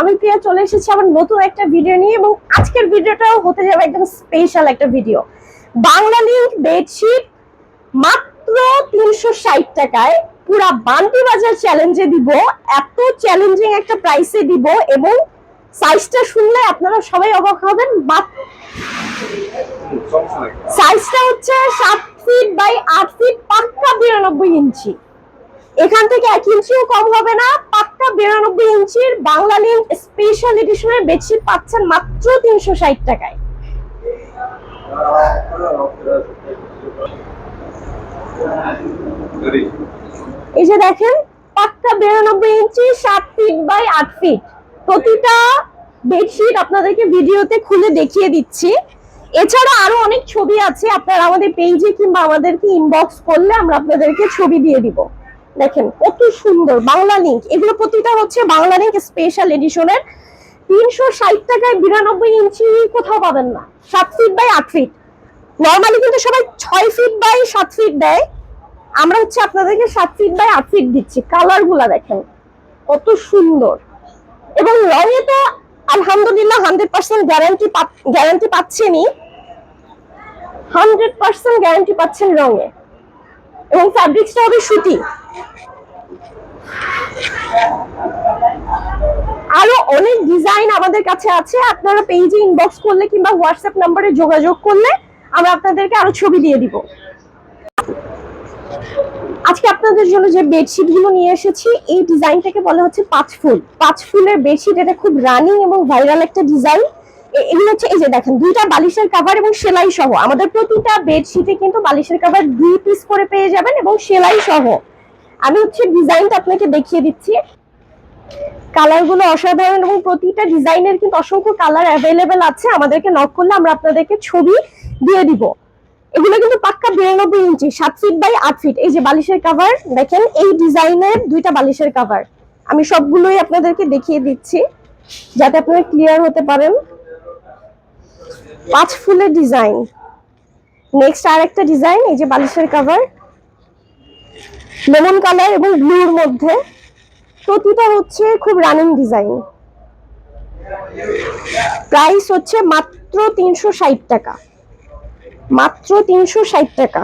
আমি প্রিয়া চলে এসেছি আবার নতুন একটা ভিডিও নিয়ে, এবং আজকের ভিডিওটাও হতে যাবে একদম স্পেশাল একটা ভিডিও। বাংলা লিংক বেডশিট মাত্র 360 টাকায় পুরা বান্টি বাজার চ্যালেঞ্জে দিব। এত চ্যালেঞ্জিং একটা প্রাইসে দিব, এবং সাইজটা শুনলে আপনারা সবাই অবাক হবেন। সাইজটা হচ্ছে 7 ফিট বাই 8 ফিট, পাক্কা 92 ইঞ্চি। এখান থেকে 1 ইঞ্চিও কম হবে না, পাক্কা 92 ইঞ্চির বাংলা লিংক স্পেশাল এডিশনের বেডশিট পাচ্ছেন মাত্র 360 টাকায়। এই যে দেখেন, পাক্কা 92 ইঞ্চি, 7 ফিট বাই 8 ফিট। প্রতিটা বেডশিট আপনাদেরকে ভিডিওতে খুলে দেখিয়ে দিচ্ছি। এছাড়া আরো অনেক ছবি আছে, আপনারা আমাদের পেজে কিংবা আমাদেরকে ইনবক্স করলে আমরা আপনাদেরকে ছবি দিয়ে দিব। দেখেন কত সুন্দর বাংলা লিংক, এগুলো প্রতিটা হচ্ছে বাংলা লিংক স্পেশাল এডিশনের। 360 টাকায় 92 ইঞ্চি কোথাও পাবেন না, 7 ফিট বাই 8 ফিট। নরমালি কিন্তু সবাই 6 ফিট বাই 7 ফিট দেয়, আমরা হচ্ছে আপনাদেরকে 7 ফিট বাই 8 ফিট দিচ্ছি। কালার গুলা দেখেন কত সুন্দর, এবং রঙে তো আলহামদুলিল্লাহ 100% গ্যারান্টি পাচ্ছেনই, 100% গ্যারান্টি পাচ্ছেন রঙে, এবং ফ্যাব্রিক্সটা হবে সুতি। আরো অনেক ডিজাইন আমাদের কাছে আছে, আপনারা পেজে ইনবক্স করলে কিংবা হোয়াটসঅ্যাপ নম্বরে যোগাযোগ করলে আমরা আপনাদেরকে আরো ছবি দিয়ে দিব। আজকে আপনাদের জন্য যে বেডশিট গুলো নিয়ে এসেছি, এই ডিজাইনটাকে বলা হচ্ছে 5 ফুল। 5 ফুলের বেডশিট, এটা খুব রানিং এবং ভাইরাল একটা ডিজাইন। এগুলো হচ্ছে, এই যে দেখেন, দুইটা বালিশের কভার এবং সেলাই সহ। আমাদের প্রতিটা বেডশিটে কিন্তু বালিশের কভার 2 পিস করে পেয়ে যাবেন এবং সেলাই সহ। আমি হচ্ছে ডিজাইনটা আপনাকে দেখিয়ে দিচ্ছি। কালার গুলো অসাধারণ, এবং প্রতিটা ডিজাইনের কিন্তু অসংখ্য কালার অ্যাভেলেবেল আছে। আমাদেরকে নক করলে আমরা আপনাদেরকে ছবি দিয়ে দিব। এগুলো কিন্তু পাক্কা 92 ইঞ্চি, 7 ফিট বাই 8 ফিট। এই যে বালিশের কভার দেখেন, এই ডিজাইনের দুইটা বালিশের কভার আমি সবগুলোই আপনাদেরকে দেখিয়ে দিচ্ছি যাতে আপনারা ক্লিয়ার হতে পারেন। 5 ফুলের ডিজাইন। নেক্সট আর একটা ডিজাইন, এই যে বালিশের কভার লেমন কালার এবং ব্লুর মধ্যে। প্রতিটা হচ্ছে খুব রানিং ডিজাইন। প্রাইস হচ্ছে মাত্র 360 টাকা, মাত্র 360 টাকা।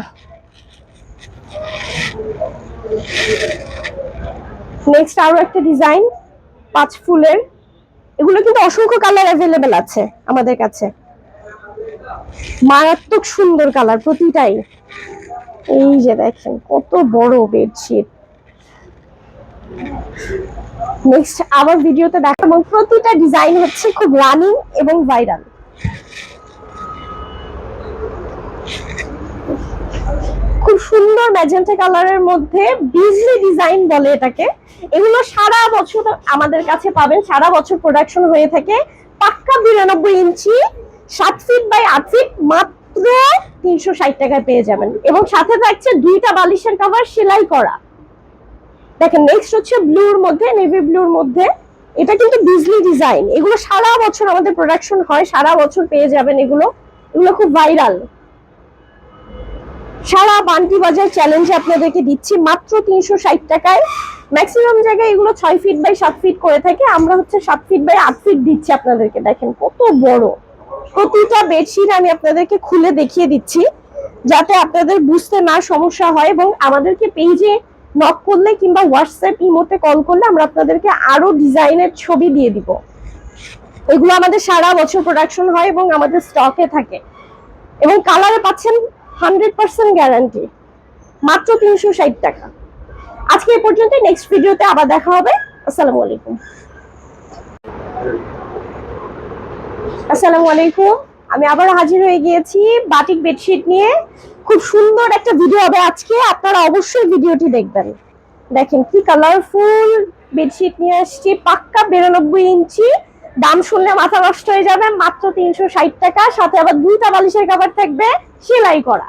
নেক্সট আরো একটা ডিজাইন 5 ফুলের। এগুলো কিন্তু অসংখ্য কালার অ্যাভেলেবেল আছে আমাদের কাছে, মারাত্মক সুন্দর কালার প্রতিটাই। এই যে দেখেন কত বড় বেডশিট। নেক্সট আবার ভিডিওতে দেখো, এবং প্রতিটা ডিজাইন হচ্ছে খুব রানিং এবং ভাইরাল। খুব সুন্দর ম্যাজেন্টা কালারের মধ্যে বিজলি ডিজাইন বলে এটাকে। এগুলো সারা বছর আমাদের কাছে পাবেন, সারা বছর প্রোডাকশন হয়ে থাকে। পাক্কা 92 ইঞ্চি, 7 ফিট বাই 8 ফিট, মাত্র 360 টাকায় পেয়ে যাবেন, এবং সাথে থাকছে দুইটা বালিশের কভার সেলাই করা। দেখেন নেক্সট হচ্ছে ব্লুর মধ্যে, নেভি ব্লুর মধ্যে। এটা কিন্তু বিজলি ডিজাইন, এগুলো সারা বছর আমাদের প্রোডাকশন হয়, সারা বছর পেয়ে যাবেন এগুলো। এগুলো খুব ভাইরাল। সারা বান্টি বাজার চ্যালেঞ্জে আপনাদেরকে দিচ্ছি মাত্র 360 টাকায়। ম্যাক্সিমাম জায়গায় এগুলো 6 ফিট বাই 7 ফিট করে থাকে, আমরা হচ্ছে 7 ফিট বাই 8 ফিট দিচ্ছি আপনাদেরকে। দেখেন কত বড়। প্রতিটা বেডশিট আমি আপনাদেরকে খুলে দেখিয়ে দিচ্ছি যাতে আপনাদের বুঝতে না সমস্যা হয়, এবং আমাদেরকে পেজে নক করলে কিংবা হোয়াটসঅ্যাপ ইমোতে কল করলে আমরা আপনাদেরকে আরো ডিজাইনের ছবি দিয়ে দিব। এগুলো আমাদের সারা বছর প্রোডাকশন হয় এবং আমাদের স্টকে থাকে, এবং কালারে পাচ্ছেন 100% গ্যারান্টি, মাত্র 360 টাকা। আজকে এই পর্যন্ত, নেক্সট ভিডিওতে আবার দেখা হবে। আসসালামু আলাইকুম। আসসালামু আলাইকুম, আমি আবার হাজির হয়ে গিয়েছি বাটিক বেডশিট নিয়ে। খুব সুন্দর একটা ভিডিও হবে আজকে, আপনারা অবশ্যই ভিডিওটি দেখবেন। দেখেন কি কালারফুল বেডশিট নিয়ে আসছি, পাক্কা 92 ইঞ্চি। দাম শুনলে মাথা নষ্ট হয়ে যাবে, মাত্র 360 টাকা। সাথে আবার দুইটা বালিশের কভার থাকবে সেলাই করা।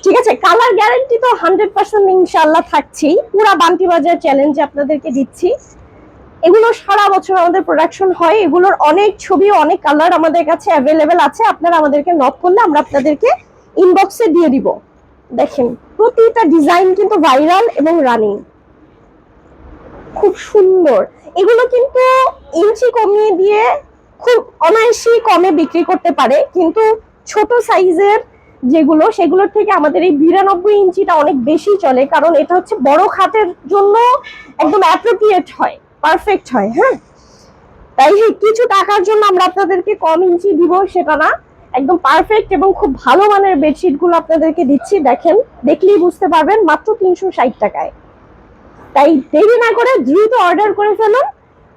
ঠিক আছে, কালার গ্যারান্টি তো 100% ইনশাআল্লাহ থাকছেই। পুরা বান্টি বাজার চ্যালেঞ্জ আপনাদেরকে দিচ্ছি। এগুলো সারা বছর আমাদের প্রোডাকশন হয়, এগুলোর অনেক ছবি, অনেক কালার আমাদের কাছে অ্যাভেলেবেল আছে। আপনারা আমাদেরকে নক করলে আমরা আপনাদেরকে ইনবক্সে দিয়ে দিব। দেখেন প্রতিটা ডিজাইন কিন্তু ভাইরাল এবং রানিং। খুব সুন্দর। এগুলো কিন্তু ইঞ্চি কমিয়ে দিয়ে খুব অনায়াসেই কমে বিক্রি করতে পারে, কিন্তু ছোট সাইজের যেগুলো সেগুলোর থেকে আমাদের এই 92 ইঞ্চিটা অনেক বেশি চলে, কারণ এটা হচ্ছে বড় খাটের জন্য একদম অ্যাপ্রোপ্রিয়েট হয়, পারফেক্ট হয়। হ্যাঁ, তাই কিছু টাকার জন্য আমরা আপনাদেরকে কম ইঞ্চি দিব সেটা না, একদম পারফেক্ট এবং খুব ভালো মানের বেডশিট গুলো আপনাদেরকে দিচ্ছি। দেখেন, দেখলেই বুঝতে পারবেন, মাত্র 360 টাকায়। তাই দেরি না করে দ্রুত অর্ডার করে ফেলুন,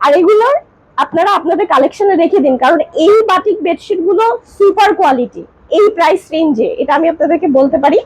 আর এগুলোর আপনারা আপনাদের কালেকশনে রেখে দিন, কারণ এই বাটিক বেডশিট গুলো সুপার কোয়ালিটি এই প্রাইস রেঞ্জে, এটা আমি আপনাদেরকে বলতে পারি।